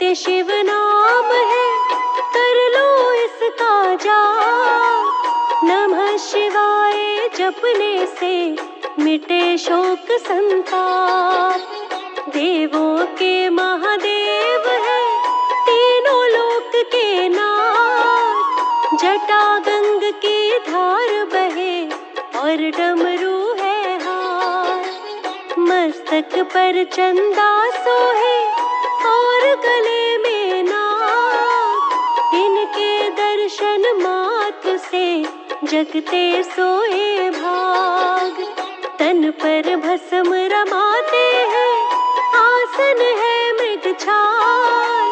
सत्य शिव नाम है, कर लो इसका जाप। नमः शिवाय जपने से मिटे शोक संताप। देवों के महादेव है, तीनों लोक के नाथ। जटा गंग की धार बहे और डमरू है हाथ। मस्तक पर चंदा सोहे और गले में नाग। इनके दर्शन मात्र से जगते सोए भाग। तन पर भस्म रमाते हैं, आसन है मृगछाल।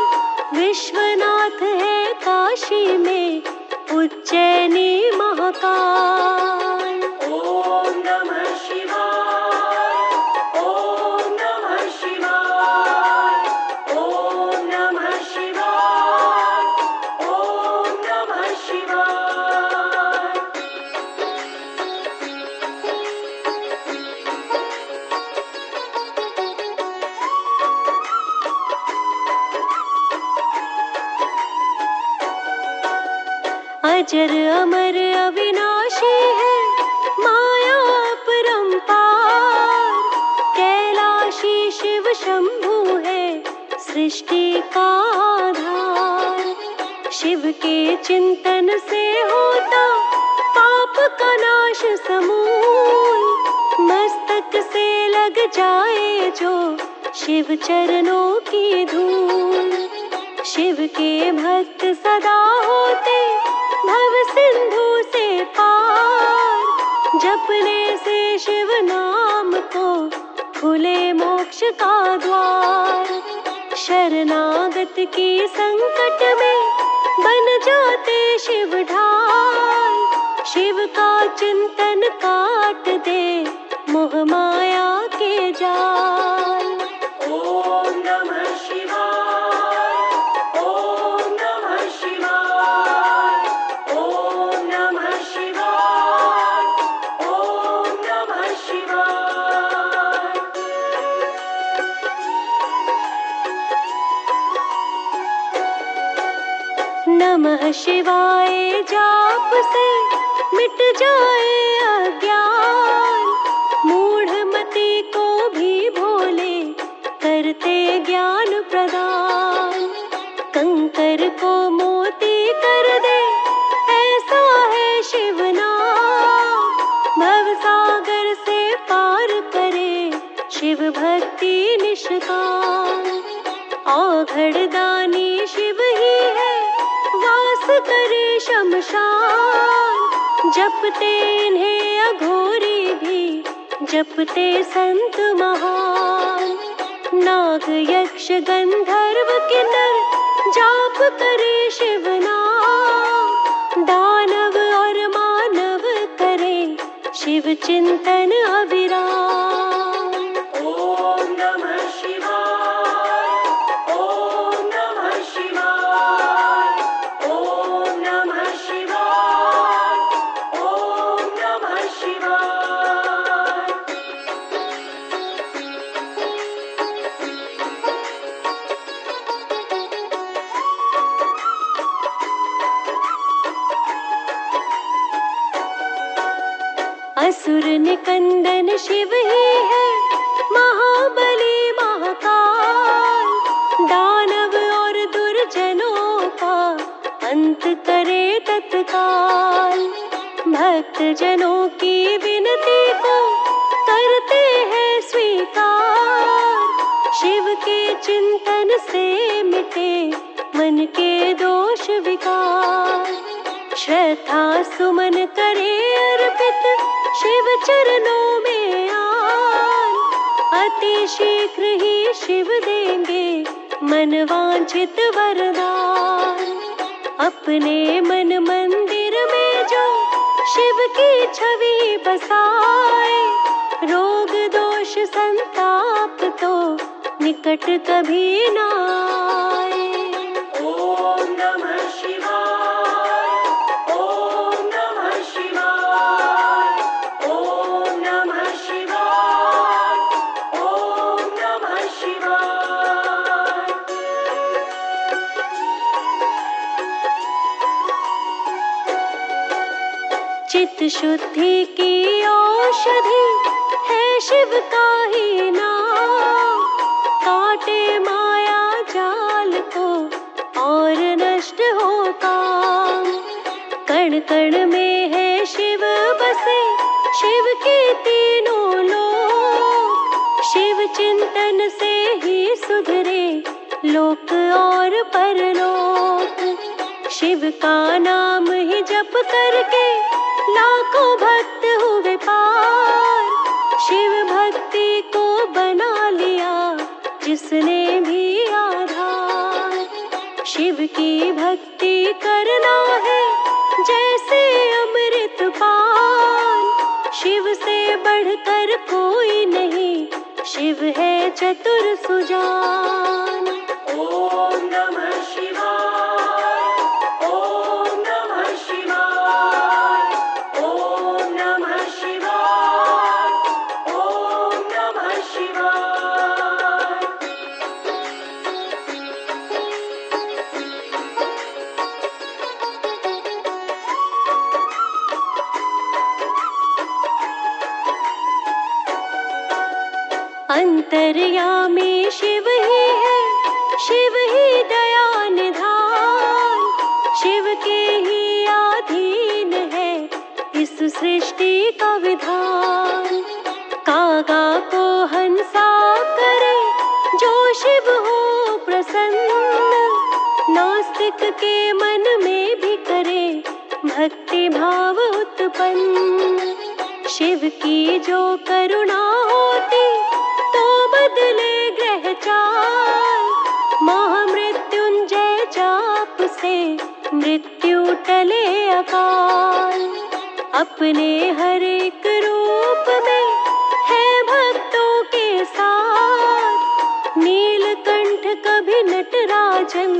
विश्वनाथ है काशी में, उज्जैनी महाकाल। ओम नमः शिवाय, ओम नमः शिवाय, ओम नमः शिवाय, ओम नमः शिवाय। अजर अमर अविनाशी है, माया अपरंपार। कैलाशी शिव शंभु है, सृष्टि का आधार। शिव के चिंतन से होता पाप का नाश समूल। मस्तक से लग जाए जो शिव चरणों की धूल। शिव के भक्त सदा होते भव सिंधु से पार। जपने से शिव नाम को खुले मोक्ष का द्वार। शरणागत की संकट में बन जाते शिव ढाल। शिव का चिंतन काट दे मोह माया के जाल। ओम नमः शिवाय, ओम नमः शिवाय, ओम नमः शिवाय, ओम नमः शिवाय। नमः शिवाय जाप से मिट जाए अज्ञान। मूढ़मति को भी भोले करते ज्ञान प्रदान। कंकर को मोती कर दे, ऐसा है शिव नाम। भवसागर से पार करे शिव भक्ति निष्काम। औघड़ दानी शिव ही है, वास करे शमशान। जपते इन्हें अघोरी भी, जपते संत महान। नाग यक्ष गंधर्व किन्नर जाप करे शिव नाम। दानव और मानव करे शिव चिंतन अविराम। ओम नमः शिवाय, ओम नमः शिवाय, ओम नमः शिवाय, ओम नमः शिवाय। असुर निकंदन शिव ही है, महाबली महाकाल। दानव और दुर्जनों का अंत करे तत्काल। भक्त जनों की विनती को करते हैं स्वीकार। शिव के चिंतन से मिटे मन के दोष विकार। श्रद्धा सुमन करे अर्पित शिव चरणों में आन। अति शीघ्र ही शिव देंगे मन वांछित वरदान। अपने मन मंदिर में जो शिव की छवि बसाए। रोग दोष संताप तो निकट कभी ना आए। ओम नमः शिवाय, ओम नमः शिवाय, ओम नमः शिवाय, ओम नमः शिवाय। चित्त शुद्धि की औषधि है शिव का ही नाम। काटे माया जाल को और नष्ट हो काम। कण कण में है शिव बसे, शिव के तीनों लोक। शिव चिंतन से ही सुधरे लोक और परलोक। शिव का नाम ही जप करके लाखों भक्त हुए पार। शिव भक्ति को बना लिया जिसने भी आधार। शिव की भक्ति करना है जैसे अमृत पान। शिव से बढ़कर कोई नहीं, शिव है चतुर सुजान। ओम नमः शिवाय, ओम नमः शिवाय, ओम नमः शिवाय, ओम नमः शिवाय। अंतर्यामी शिव ही है, शिव ही दया निधान। शिव के ही अधीन है इस सृष्टि का विधान। कागा को हंसा करे जो शिव हो प्रसन्न। नास्तिक के मन में भी करे भक्ति भाव उत्पन्न। शिव की जो करुणा होती तो बदले ग्रह चाल। महामृत्युंजय जाप से मृत्यु टले अकाल। अपने हर एक रूप में है भक्तों के साथ। नीलकंठ कभी नटराजन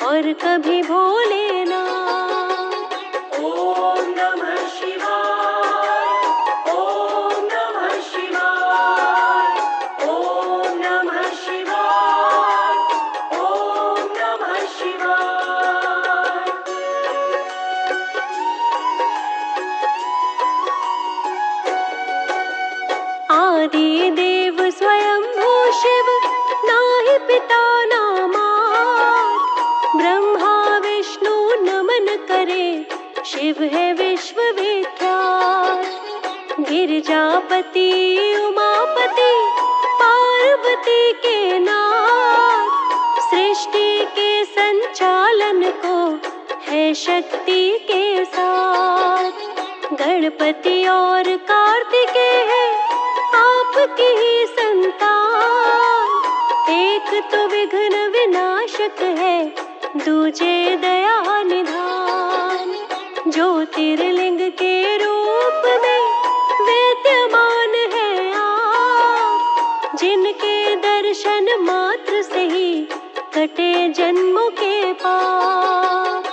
और कभी भोलेनाथ। ओम नमः शिवाय, ओम नमः शिवाय, ओम नमः शिवाय, ओम नमः शिवाय। आदि देव स्वयंभू शिव, नाहि पिता ना मात। ब्रह्मा विष्णु नमन करे, शिव है विश्व विख्यात। गिरिजापति उमापति पार्वती के नाथ। सृष्टि के संचालन को है शक्ति के साथ। गणपति और कार्तिकेय है आपकी ही संतान। एक तो विघ्न विनाशक है, दूजे दया निधान। ज्योतिर्लिंग के रूप में विद्यमान है आप। जिनके दर्शन मात्र से ही कटे जन्मों के पाप।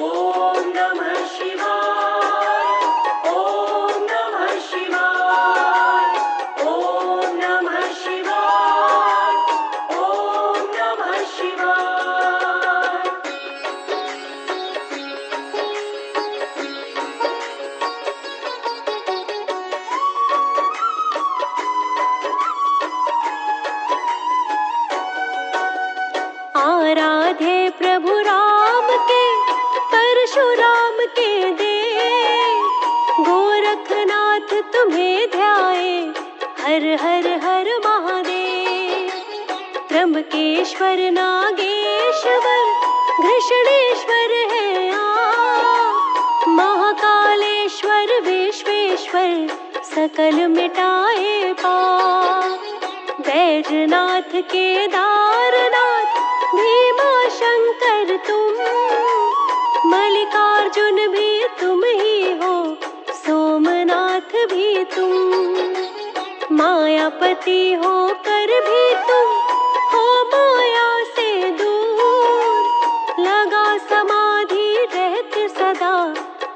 ओम नमः शिवाय, ओम नमः शिवाय, ओम नमः शिवाय, ओम नमः शिवाय। आराधे प्रभु राम के, परशुराम के देव। गोरखनाथ तुम्हें ध्याए, हर हर हर महादेव। त्र्यंबकेश्वर नागेश्वर घृष्णेश्वर है आप। महाकालेश्वर विश्वेश्वर सकल मिटाए पाप। बैजनाथ केदारनाथ भीमा शंकर तुम। मल्लिकार्जुन भी तुम ही हो, सोमनाथ भी तुम। मायापति हो कर भी तुम हो माया से दूर। लगा समाधि रहते सदा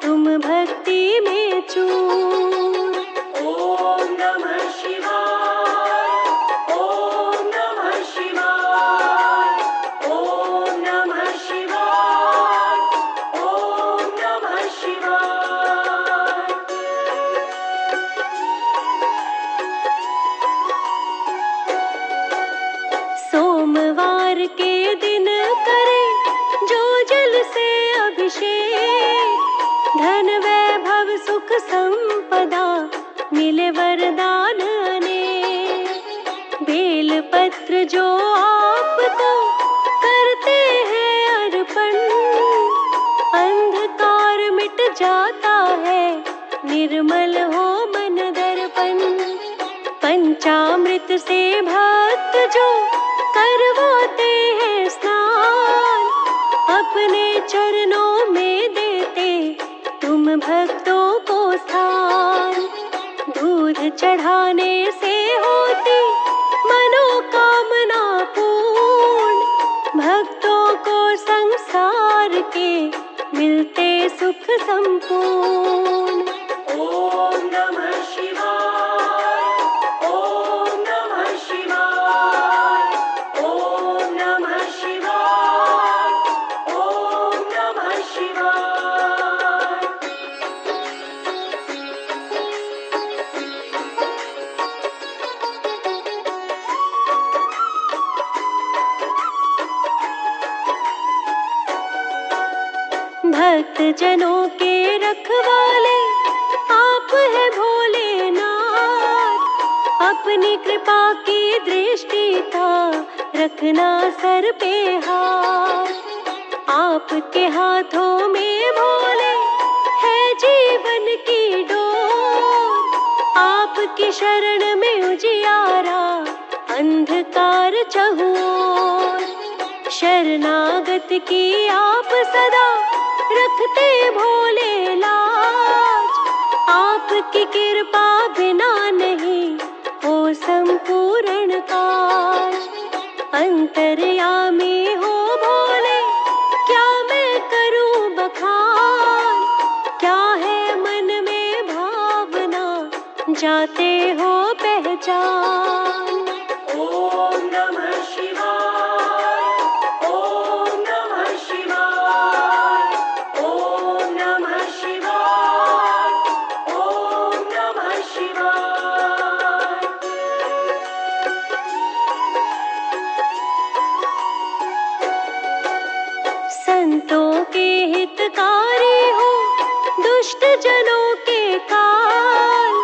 तुम भक्ति में चूर। ओम नमः शिवाय, ओम नमः शिवाय, ओम नमः शिवाय, ओम नमः शिवाय। संपदा मिले वरदान अनेक। बेल पत्र जो आपको करते हैं अर्पण, अंधकार मिट जाता है, निर्मल हो मन दर्पण। पंचामृत से भक्त जो करवाते हैं स्नान, अपने चरणों में देते तुम भक्तों को स्थान। दूध चढ़ाने से होती मनोकामना पूर्ण, भक्तों को संसार के मिलते सुख संपूर्ण। ओम नमः शिवाय, ओम नमः शिवाय, ओम नमः शिवाय, ओम नमः शिवाय। भक्त जनों के रखवाले आप है भोलेनाथ, अपनी कृपा की दृष्टि का रखना सर पे हाथ। आपके हाथों में भोले है जीवन की डोर, आपकी शरण में उजियारा अंधकार चहुओर। शरणागत की आप सदा रखते भोले लाज, आपकी कृपा बिना नहीं हो संपूर्ण काज। अंतर्यामी हो भोले क्या मैं करूं बखान, क्या है मन में भावना जाते हो पहचान। ओम नमः शिवाय, ओम नमः शिवाय, ओम नमः शिवाय, ओम नमः शिवाय। संतों के हितकारी हो दुष्ट जनों के काल,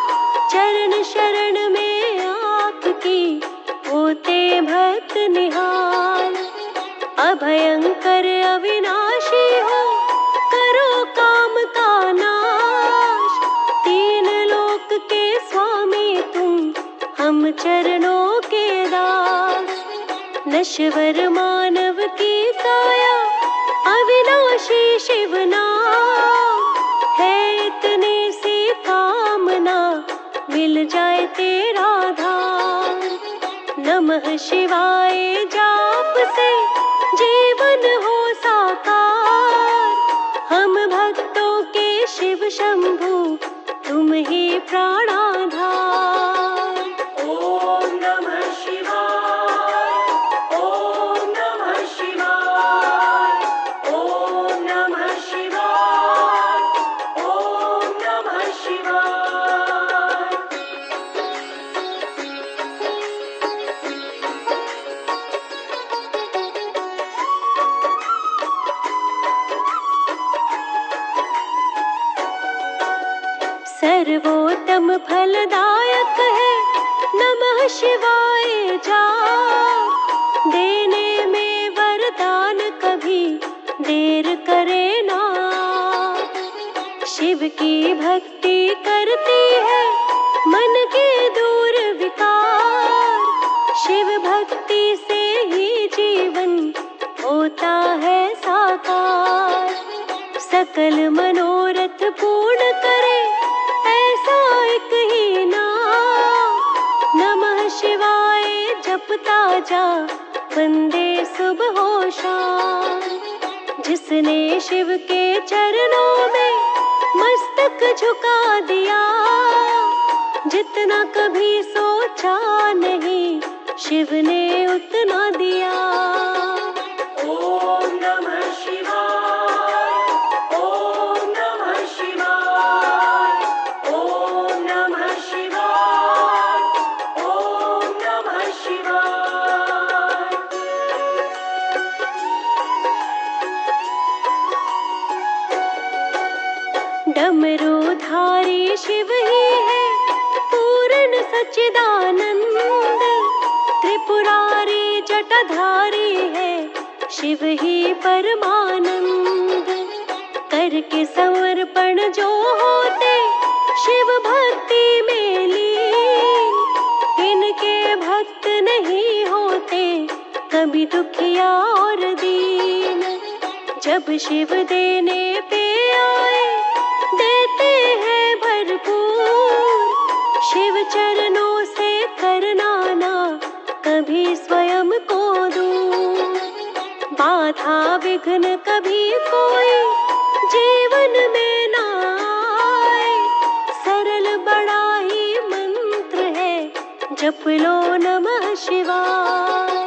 चरण शरण में आपकी होते भक्त निहाल। अभयंकर अविनाशी हो करो काम का नाश, तीन लोक के स्वामी तुम हम चरणों के दास। नश्वर मानव की काया अविनाशी शिव नाम, है इतनी सी कामना मिल जाए तेरा धाम। नमः शिवाय जाप से जीवन हो साकार, हम भक्तों के शिव शंभु तुम ही प्राणाधार। ओम नमः शिवाय, ओम नमः शिवाय, ओम नमः शिवाय, ओम नमः शिवाय। सर्वोत्तम फलदायक है नमः शिवाय जाप, देने में वरदान कभी देर करे ना। शिव की भक्ति करती है मन के दूर विकार, शिव भक्ति से ही जीवन होता है साकार। सकल मनोरथ पूर्ण करे ऐसा एक ही नाम, नमः शिवाय जपता जा वंदे सुबह हो शाम। जिसने शिव के चरणों में मस्तक झुका दिया, जितना कभी सोचा नहीं शिव ने उतना दिया। ओम नमः शिवाय, ओम नमः शिवाय, ओम नमः शिवाय, ओम नमः शिवाय। डमरूधारी भी शिव ही है, पूर्ण सच्चिदानंद। त्रिपुरारी जटाधारी है, शिव ही परमानंद। करके समर्पण जो होते, शिव भक्ति में लीन। इनके भक्त नहीं होते, कभी दुखिया और दीन। जब शिव देने पे आए, देते हैं भरपूर। शिव चरणों से करना ना कभी स्वयं को दूर। बाधा विघ्न कभी कोई जीवन में ना आए, सरल बड़ा ही मंत्र है, जप लो नमः शिवाय।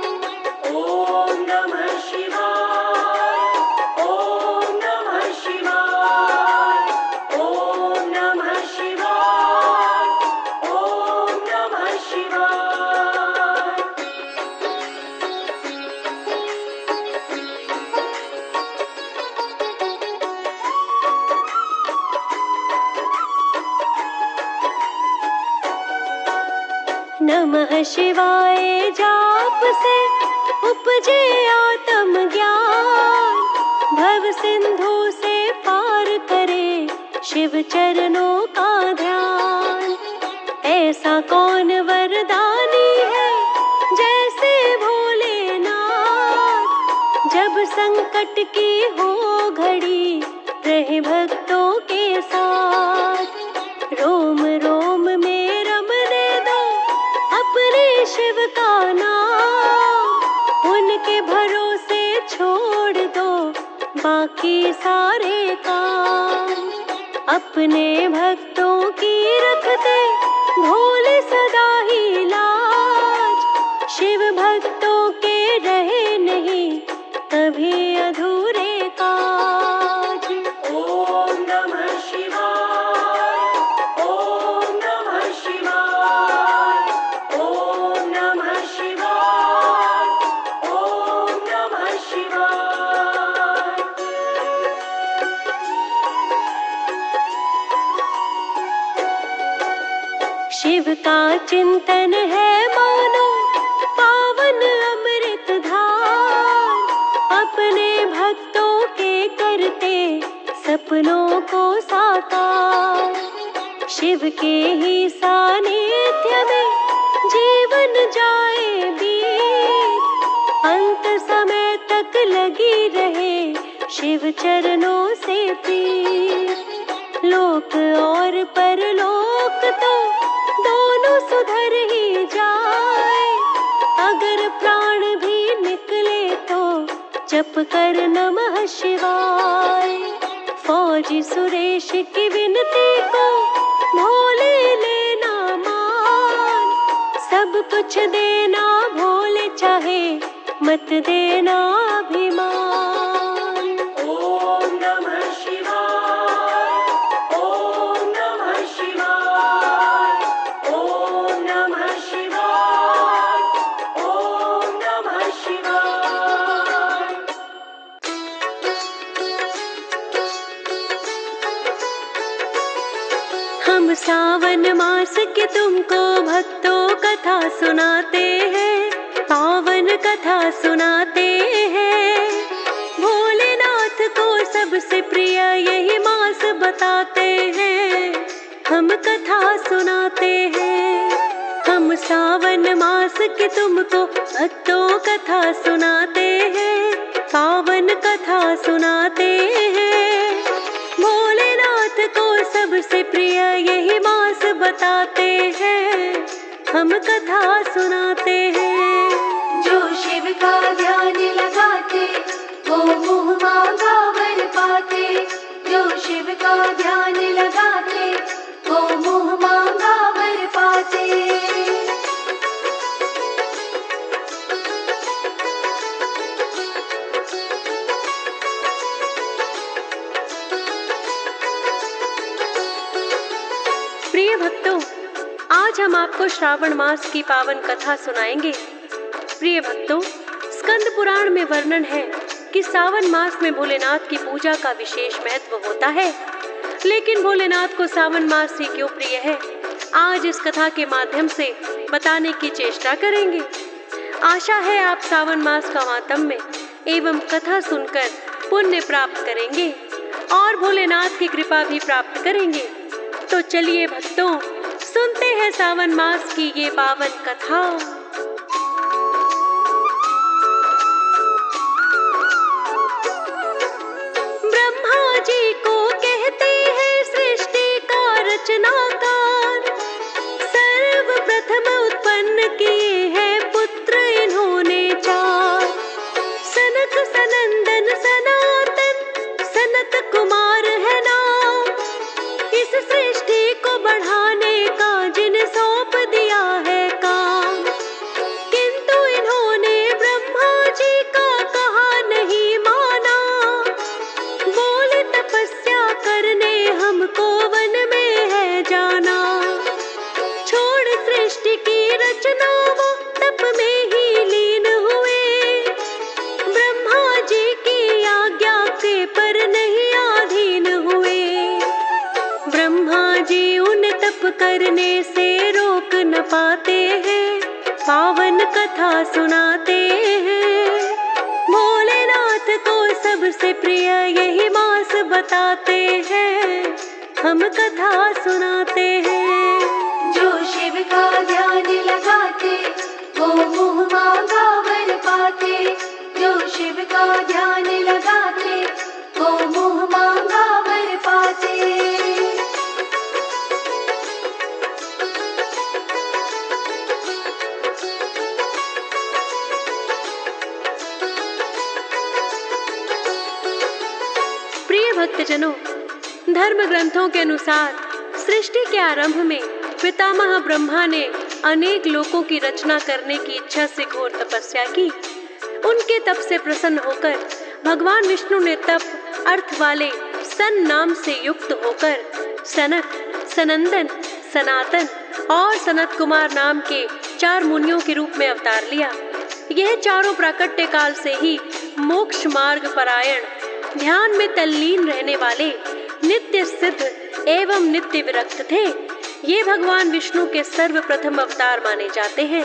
ओम नमः शिवाय, ओम नमः शिवाय, ओम नमः शिवाय, ओम नमः शिवाय। नमः शिवाय जाप से उपजे आत्म ज्ञान। भव सिंधु से पार करे, शिव चरणों का ध्यान। ऐसा कौन वरदानी है, जैसे भोलेनाथ। जब संकट की हो घड़ी, रहे भक्तों के साथ। रोम रोम में रमने दो अपने शिव का नाम। उनके भरोसे छोड़ दो बाकी सारे काम। अपने भक्तों की रखते भोले सदा ही लाज। शिव भक्तों के रहे नहीं कभी अधूरे काज। ओम नमः शिवाय, ओम नमः शिवाय, ओम नमः शिवाय, ओम नमः शिवाय। शिव का चिंतन है मानो पावन अमृत धार। अपने भक्तों के करते सपनों को साकार। शिव के ही सानिध्य में जीवन जाए बीत। अंत समय तक लगी रहे शिव चरणों से प्रीत। लोक और परलोक तो दोनों सुधर ही जाए। अगर प्राण भी निकले तो जप कर नमः शिवाय। फौजी सुरेश की विनती को भोले लेना मान। सब कुछ देना भोले चाहे, मत देना अभिमान। ओम नमः शिवाय, ओम नमः शिवाय, ओम नमः शिवाय, ओम नमः शिवाय। हम सावन मास की तुमको भक्तों कथा सुनाते हैं, पावन कथा सुनाते हैं। भोलेनाथ को सबसे प्रिय यही मास बताते हैं, हम कथा सुनाते हैं। हम सावन मास की तुमको भक्तों कथा सुनाते हैं, पावन कथा सुनाते हैं। भोलेनाथ को सबसे प्रिय यही मास बताते हैं, हम कथा सुनाते हैं। जो शिव का ध्यान लगाते, वो मुँह मांगा वर पाते। जो शिव का ध्यान लगाते, वो मुँह मांगा वर पाते। प्रिय भक्तों, आज हम आपको श्रावण मास की पावन कथा सुनाएंगे। प्रिय भक्तों, स्कंद पुराण में वर्णन है कि सावन मास में भोलेनाथ की पूजा का विशेष महत्व होता है। लेकिन भोलेनाथ को सावन मास ही क्यों प्रिय है, आज इस कथा के माध्यम से बताने की चेष्टा करेंगे। आशा है आप सावन मास का माहात्म्य एवं कथा सुनकर पुण्य प्राप्त करेंगे और भोलेनाथ की कृपा भी प्राप्त करेंगे। तो चलिए भक्तों, सुनते हैं सावन मास की ये पावन कथा। ब्रह्मा जी को कहते हैं सृष्टि का रचनाकार, सर्वप्रथम उत्पन्न किए हैं पुत्र इन्होंने चार। सनक सनंदन सनातन सनत कुमार है नाम, इस सृष्टि को बढ़ाने का जिन सौंप दिया है काम। किंतु इन्होंने ब्रह्मा जी का कहा नहीं माना, बोले तपस्या करने हमको वन में है जाना। छोड़ सृष्टि की रचना वो तप में ही लीन हुए, ब्रह्मा जी की आज्ञा के पर नहीं अधीन हुए। ब्रह्मा जी उन तप करने से रोक न पाते हैं, पावन कथा सुनाते हैं। भोलेनाथ को सबसे प्रिय यही मास बताते हैं, हम कथा सुनाते हैं। जो शिव का ध्यान लगाते वो मुँह मांगा वर पाते। जो शिव का ध्यान लगाते वो मुँह मांगा वर पाते। प्रिय भक्तजनों, धर्म ग्रंथों के अनुसार सृष्टि के आरंभ में पितामह ब्रह्मा ने अनेक लोकों की रचना करने की इच्छा से घोर तपस्या की। उनके तप से प्रसन्न होकर भगवान विष्णु ने तप अर्थ वाले सन नाम से युक्त होकर सनक, सनंदन, सनातन और सनत कुमार नाम के 4 मुनियों के रूप में अवतार लिया। यह चारों प्राकट्य काल से ही मोक्ष मार्ग परायण, ध्यान में तल्लीन रहने वाले, नित्य सिद्ध एवं नित्य विरक्त थे। ये भगवान विष्णु के सर्वप्रथम अवतार माने जाते हैं।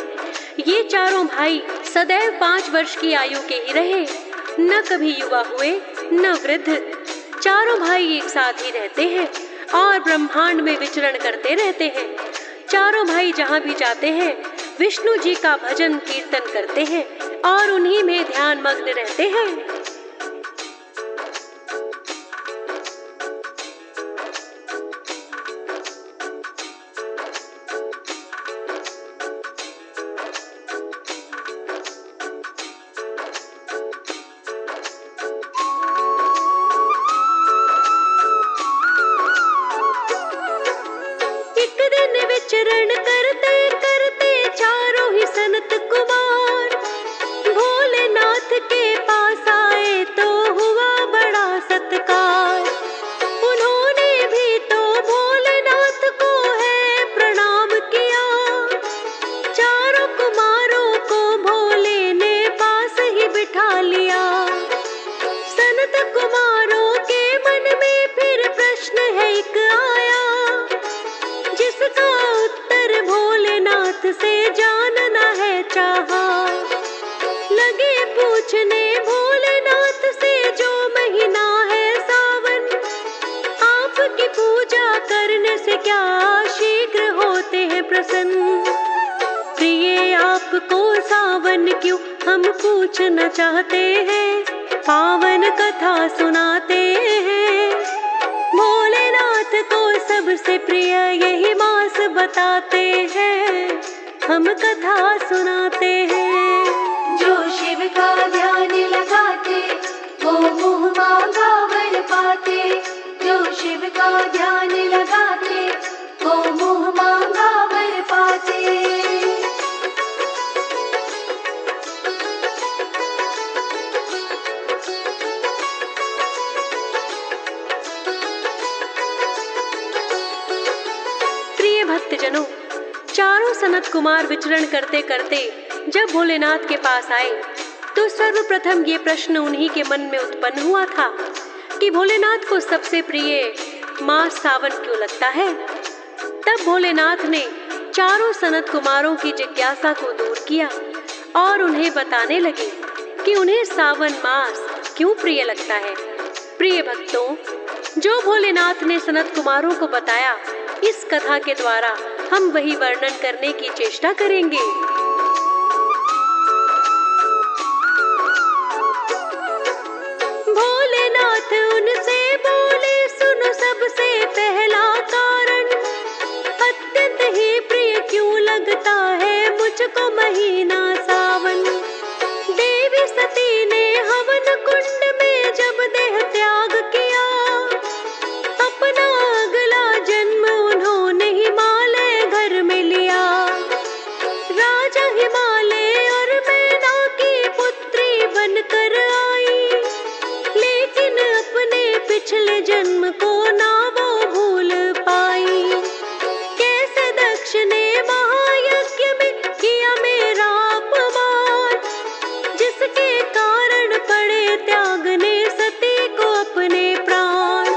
ये चारों भाई सदैव 5 वर्ष की आयु के ही रहे, न कभी युवा हुए न वृद्ध। चारों भाई एक साथ ही रहते हैं और ब्रह्मांड में विचरण करते रहते हैं। चारों भाई जहाँ भी जाते हैं विष्णु जी का भजन कीर्तन करते हैं और उन्हीं में ध्यान मग्न रहते हैं। विचरण करते करते चारों ही सनत कुमार भोलेनाथ के पास आए तो हुआ बड़ा सत्कार। उन्होंने भी तो भोलेनाथ को है प्रणाम किया, चारों कुमारों को भोले ने पास ही बिठा लिया। सनत कुमारों के मन में फिर प्रश्न है एक आया, जिसका उत्तर भोलेनाथ से जानना है चाहा। लगे पूछने भोलेनाथ से जो महीना है सावन, आपकी पूजा करने से क्या शीघ्र होते हैं प्रसन्न। प्रिय आपको सावन क्यों हम पूछना चाहते हैं, पावन कथा सुनाते हैं। भोलेनाथ को सबसे प्रिय यही मास बताते हैं, हम कथा सुनाते हैं। जो शिव का ध्यान लगाते वो मुँह मांगा वर पाते। जो शिव का ध्यान लगाते वो मुँह मांगा वर पाते। भक्तजनों, चारों सनत कुमार विचरण करते करते जब भोलेनाथ के पास आए तो सर्वप्रथम ये प्रश्न उन्हीं के मन में उत्पन्न हुआ था कि भोलेनाथ को सबसे प्रिय मास सावन क्यों लगता है? तब भोलेनाथ ने चारों सनत कुमारों की जिज्ञासा को दूर किया और उन्हें बताने लगे कि उन्हें सावन मास क्यों प्रिय लगता है। प्रिय भक्तों, जो भोलेनाथ ने सनत कुमारों को बताया, इस कथा के द्वारा हम वही वर्णन करने की चेष्टा करेंगे। भोलेनाथ उनसे बोले, सुनो सबसे पहला कारण, अत्यंत ही प्रिय क्यों लगता है मुझको महीना सावन। देवी सती ने हवन कुंड में जब देह त्याग किया, अपना अगला जन्म उन्होंने हिमालय घर में लिया। राजा हिमालय और मैना की पुत्री बनकर आई, लेकिन अपने पिछले जन्म को ना वो भूल पाई। कैसे दक्ष ने महायज्ञ में किया मेरा अपमान, जिसके कारण पड़े त्यागने सती को अपने प्राण।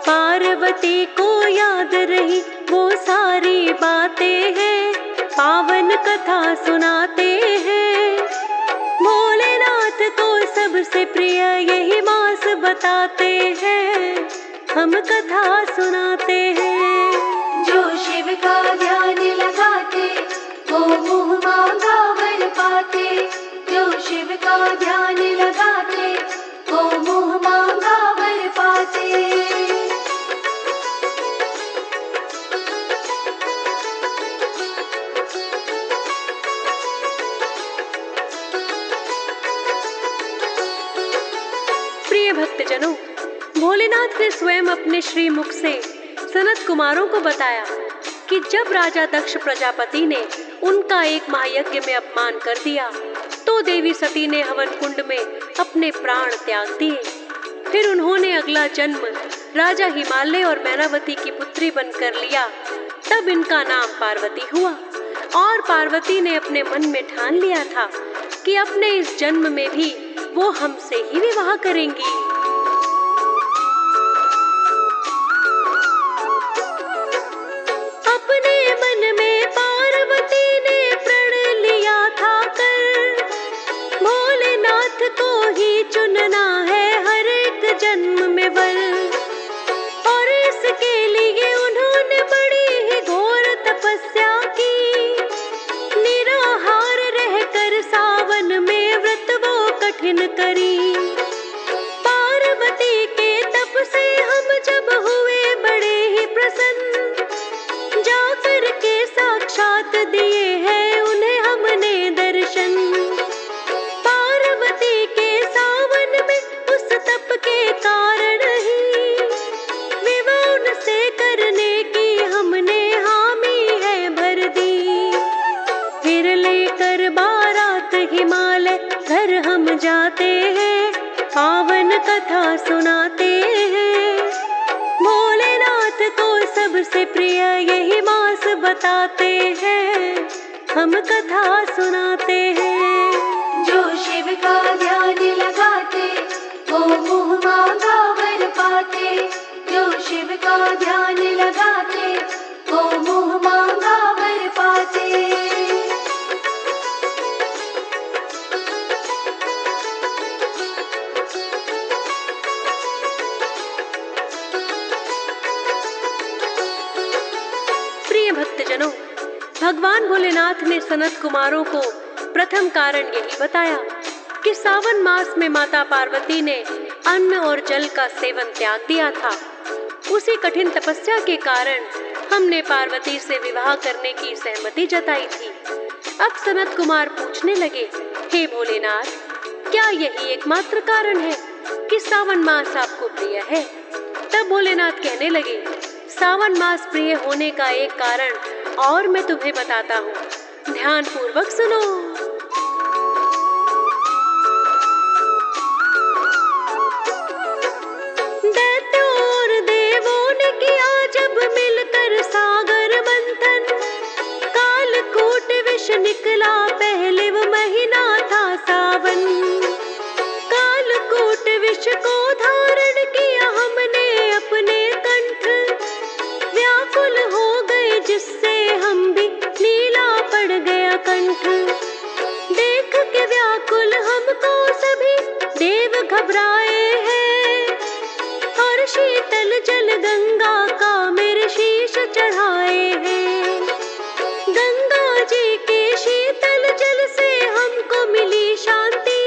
पार्वती को याद रही वो सारी बातें हैं, पावन कथा सुनाते हैं। भोलेनाथ को सबसे प्रिय यही मास बताते हैं, हम कथा सुनाते हैं। जो शिव का ध्यान लगाते वो मुँह मांगा वर पाते। जो शिव का ध्यान लगाते वो मुँह मांगा वर पाते। प्रिय भक्तजनों, भोलेनाथ ने स्वयं अपने श्री मुख से सनत कुमारों को बताया कि जब राजा दक्ष प्रजापति ने उनका एक महायज्ञ में अपमान कर दिया, तो देवी सती ने हवन कुंड में अपने प्राण त्याग दिए। फिर उन्होंने अगला जन्म राजा हिमालय और मैनावती की पुत्री बनकर लिया। तब इनका नाम पार्वती हुआ और पार्वती ने अपने मन में ठान लिया था कि अपने इस जन्म में भी वो हमसे ही विवाह करेंगी। अपने मन में पार्वती ने प्रण लिया था कर, भोलेनाथ को ही चुनना है हर एक जन्म में वर। और इसके लिए उन्होंने बड़ी ही घोर तपस्या की, निराहार रहकर सावन में व्रत वो कठिन करी। पार्वती के तप से हम जब हुए बड़े ही प्रसन्न, जाकर के साक्षात दिए हैं उन्हें हमने दर्शन। पार्वती के सावन में उस तप के कारण ही विवाह उनसे करने की हमने हामी है भर दी। फिर लेकर बारात हिमालय घर हम जाते हैं, पावन कथा सुनाते हैं। भोलेनाथ को सबसे प्रिय यही मास बताते हैं, हम कथा सुनाते हैं। जो शिव का ध्यान लगाते वो मुँह मांगा वर पाते। जो शिव का ध्यान लगाते वो मुँह मांगा वर पाते। प्रिय भक्तजनों, भगवान भोलेनाथ ने सनत कुमारों को प्रथम कारण यही बताया कि सावन मास में माता पार्वती ने अन्न और जल का सेवन त्याग दिया था। उसी कठिन तपस्या के कारण हमने पार्वती से विवाह करने की सहमति जताई थी। अब सनत कुमार पूछने लगे, हे भोलेनाथ, क्या यही एकमात्र कारण है कि सावन मास आपको प्रिय है? तब भोलेनाथ कहने लगे, सावन मास प्रिय होने का एक कारण और मैं तुम्हें बताता हूँ, ध्यान पूर्वक सुनो। दैत्यों और देवों ने किया जब मिलकर सागर मंथन, कालकूट विष निकला पहले वो महीना था सावन। कालकूट विष को धारण किया हमने अपने कंठ, जल गंगा का मेरे शीश चढ़ाए हैं। गंगा जी के शीतल जल से हमको मिली शांति।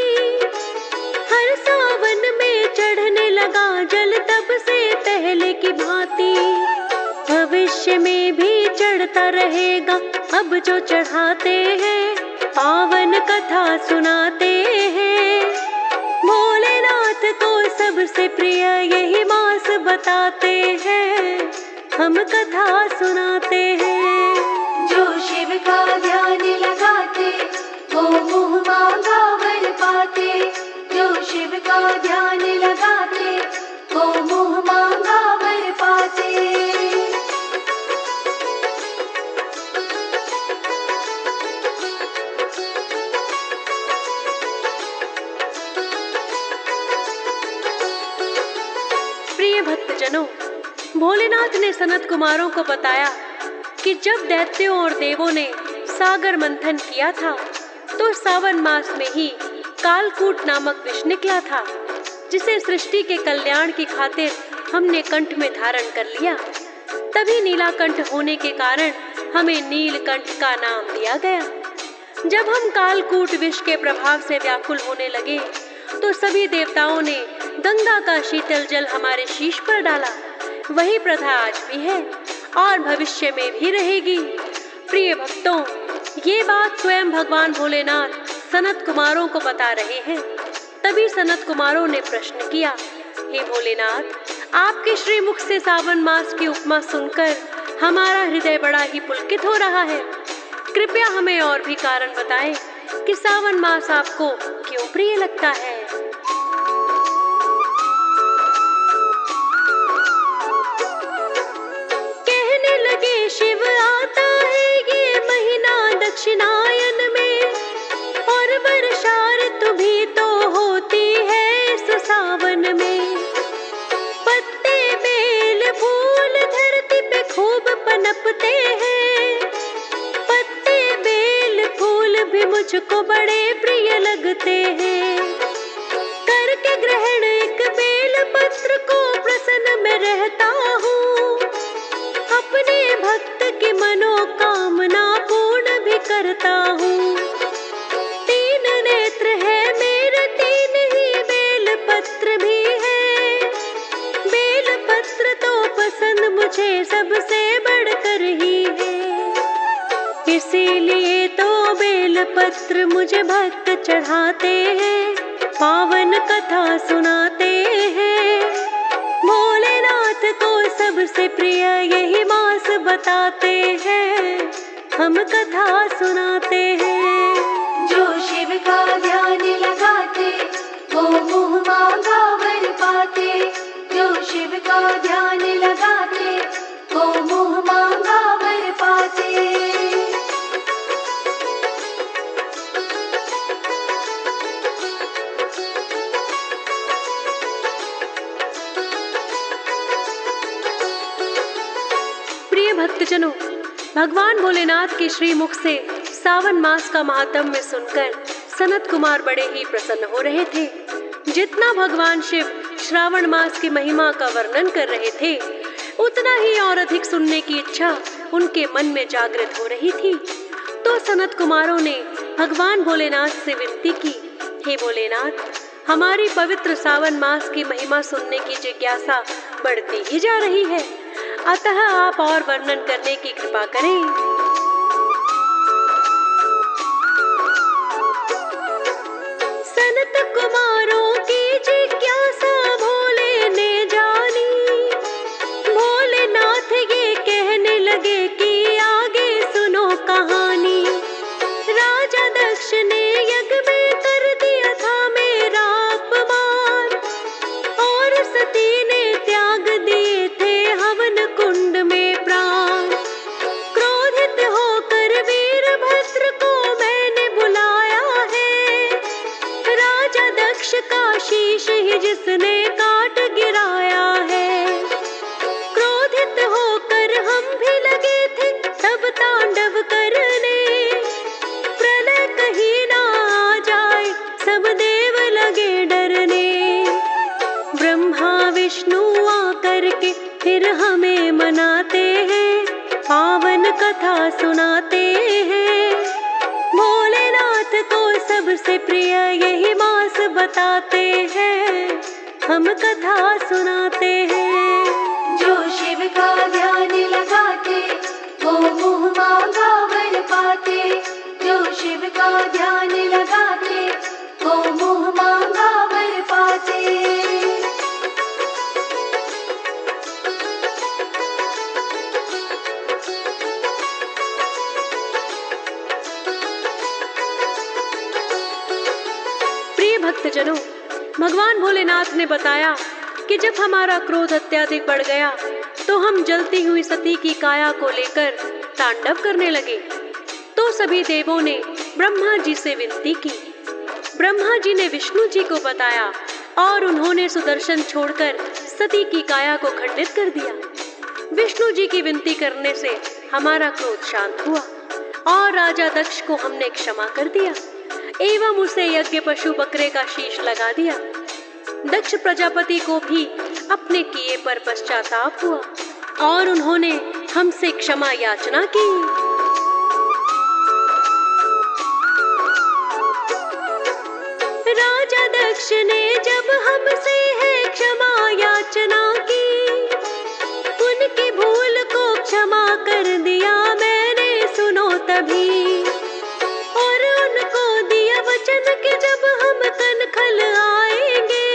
हर सावन में चढ़ने लगा जल तब से पहले की भांति। भविष्य में भी चढ़ता रहेगा अब जो चढ़ाते हैं, पावन कथा सुनाते हैं। भोलेनाथ को सबसे प्रिय यही मास बताते हैं, हम कथा सुनाते हैं। जो शिव का ध्यान लगाते वो मुँह मांगा वर पाते। जो शिव का ध्यान लगाते वो मुँह मांगा वर पाते। प्रिय भक्तजनों, भोलेनाथ ने सनत कुमारों को बताया कि जब दैत्यों और देवों ने सागर मंथन किया था तो सावन मास में ही कालकूट नामक विष निकला था, जिसे सृष्टि के कल्याण की खातिर हमने कंठ में धारण कर लिया। तभी नीलाकंठ होने के कारण हमें नीलकंठ का नाम दिया गया। जब हम कालकूट विष के प्रभाव से व्याकुल होने लगे तो सभी देवताओं ने गंगा का शीतल जल हमारे शीश पर डाला। वही प्रथा आज भी है और भविष्य में भी रहेगी। प्रिय भक्तों, ये बात स्वयं भगवान भोलेनाथ सनत कुमारों को बता रहे हैं। तभी सनत कुमारों ने प्रश्न किया, हे भोलेनाथ, आपके श्रीमुख से सावन मास की उपमा सुनकर हमारा हृदय बड़ा ही पुलकित हो रहा है। कृपया हमें और भी कारण बताएं कि सावन मास आपको क्यों प्रिय लगता है। कहने लगे शिव आता है ये महीना दक्षिणायन में, और वर्षा ऋतु भी तो होती है इस सावन में। पत्ते बेल फूल धरती पे खूब पनपते हैं। पत्ते बेल फूल भी मुझको बड़े प्रिय लगते हैं। करके ग्रहण एक बेल पत्र को प्रसन्न में रहता हूँ। अपने भक्त की मनोकामना पूर्ण भी करता हूँ। तीन नेत्र है मेरे, तीन ही बेल पत्र भी है। बेल पत्र तो पसंद मुझे सबसे बढ़कर ही है। इसीलिए तो बेल पत्र मुझे भक्त चढ़ाते हैं, पावन कथा सुनाते हैं। भोलेनाथ को सबसे प्रिय यही मास बताते हैं, हम कथा सुनाते हैं। जो शिव का ध्यान लगाते वो मुँह मांगा वर पाते। जो शिव का ध्यान लगाते वो मुँह मांगा वर पाते। प्रिय भक्तजनों, भगवान भोलेनाथ के श्रीमुख से सावन मास का महात्म्य सुनकर सनत कुमार बड़े ही प्रसन्न हो रहे थे। जितना भगवान शिव श्रावण मास की महिमा का वर्णन कर रहे थे, उतना ही और अधिक सुनने की इच्छा उनके मन में जागृत हो रही थी। तो सनत कुमारों ने भगवान भोलेनाथ से विनती की, हे भोलेनाथ, हमारी पवित्र सावन मास की महिमा सुनने की जिज्ञासा बढ़ती ही जा रही है, अतः आप और वर्णन करने की कृपा करें। सनत कुमारों की जिज्ञासा भोले ने जानी। भोलेनाथ ये कहने लगे कि आगे सुनो कहानी। राजा दक्ष ने यज्ञ में कर दिया था मेरा अपमान, और सती ने त्याग दिए थे हवन कुंड में प्राण। क्रोधित होकर वीरभद्र को मैंने बुलाया है। राजा दक्ष का शीश ही जिसने काट गिराया है। क्रोधित होकर हम भी लगे थे तब तांडव करने। प्रलय कहीं ना आ जाए सब देव लगे डरने। ब्रह्मा विष्णु आकर के फिर हमें मनाते हैं, पावन कथा सुनाते हैं। भोलेनाथ को सबसे प्रिय यही मास बताते हैं, हम कथा सुनाते हैं। जो शिव का ध्यान लगाते वो मुँह मांगा वर पाते। जो शिव का ध्यान लगाते वो मुँह मांगा वर पाते। प्रिय भक्तजनों, भगवान भोलेनाथ ने बताया कि जब हमारा क्रोध अत्यधिक बढ़ गया तो हम जलती हुई सती की काया को लेकर तांडव करने लगे। तो सभी देवों ने ब्रह्मा जी से विनती की। ब्रह्मा जी ने विष्णु जी को बताया और उन्होंने सुदर्शन छोड़कर सती की काया को खंडित कर दिया। विष्णु जी की विनती करने से हमारा क्रोध शांत हुआ और राजा दक्ष को हमने क्षमा कर दिया एवं उसे यज्ञ पशु बकरे का शीश लगा दिया। दक्ष प्रजापति को भी अपने किए पर पश्चाताप हुआ और उन्होंने हमसे क्षमा याचना की। राजा दक्ष ने जब हमसे है क्षमा याचना की, उनकी भूल को क्षमा कर दिया मैंने सुनो तभी। और उनको दिया वचन कि जब हम कनखल आएंगे,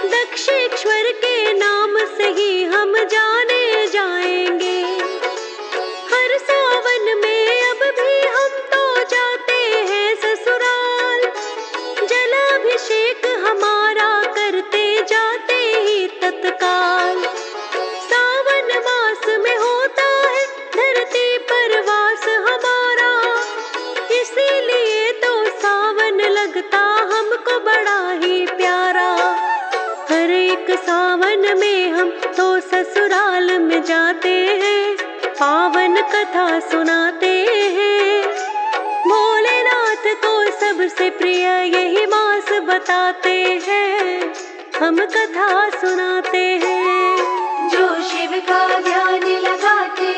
दक्षेश्वर के नाम से ही हम जाने जाएंगे। हर सावन में अब भी हम तो जाते हैं ससुराल, जलाभिषेक हमारा करते जाते ही तत्काल। सावन मास में होता है धरती पर वास हमारा, इसीलिए तो सावन लगता हमको बड़ा ही प्यारा। हर एक सावन में हम तो ससुराल में जाते हैं, पावन कथा सुनाते हैं। भोलेनाथ को सबसे प्रिय यही मास बताते हैं, हम कथा सुनाते हैं। जो शिव का ध्यान लगाते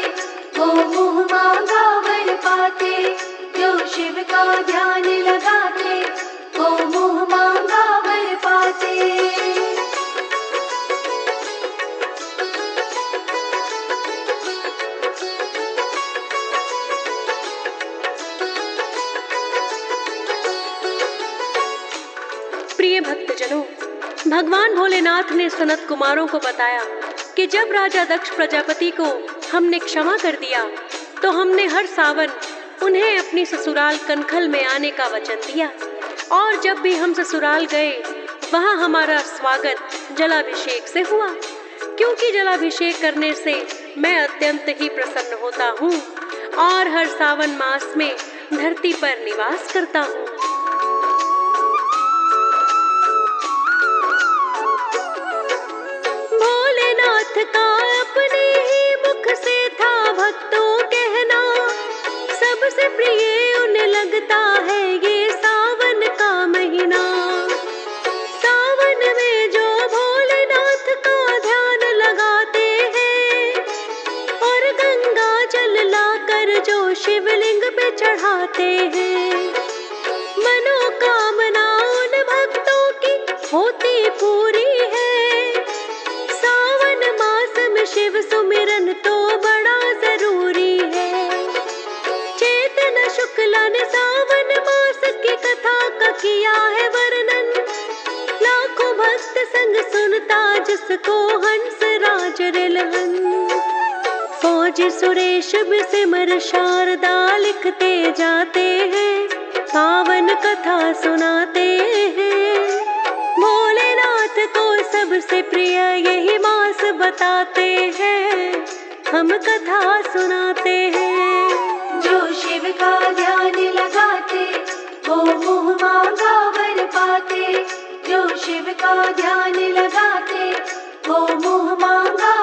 वो मुँह मांगा वर पाते। जो शिव का ध्यान लगाते वो मुँह मांगा वर पाते। प्रिय भक्तजनों, भगवान भोलेनाथ ने सनत कुमारों को बताया कि जब राजा दक्ष प्रजापति को हमने क्षमा कर दिया तो हमने हर सावन उन्हें अपनी ससुराल कनखल में आने का वचन दिया। और जब भी हम ससुराल गए वहाँ हमारा स्वागत जलाभिषेक से हुआ, क्योंकि जलाभिषेक करने से मैं अत्यंत ही प्रसन्न होता हूँ और हर सावन मास में धरती पर निवास करता हूँ। भोलेनाथ का अपने ही मुख से था भक्तों कहना, सबसे प्रिय उन्हें लगता है ये सावन का महीना। सावन में जो भोलेनाथ का ध्यान लगाते हैं और गंगा जल लाकर जो शिवलिंग पे चढ़ाते हैं, मनोकामना उन भक्तों की होती पूरी है। सावन मास में शिव सुमिरन तो बड़ा जरूरी है। चेतन शुक्ला ने सावन मास की कथा का किया है वर्णन, लाखों भक्त संग सुनता जिसको हंस राज रिलहन। फौजी सुरेश भी सिमर शारदा लिखते जाते हैं, पावन कथा सुनाते हैं। भोलेनाथ को सबसे प्रिय यही मास बताते हैं, हम कथा सुनाते हैं। जो शिव का ध्यान लगाते वो मुँह मांगा वर पाते। जो शिव का ध्यान लगाते वो मुँह मांगा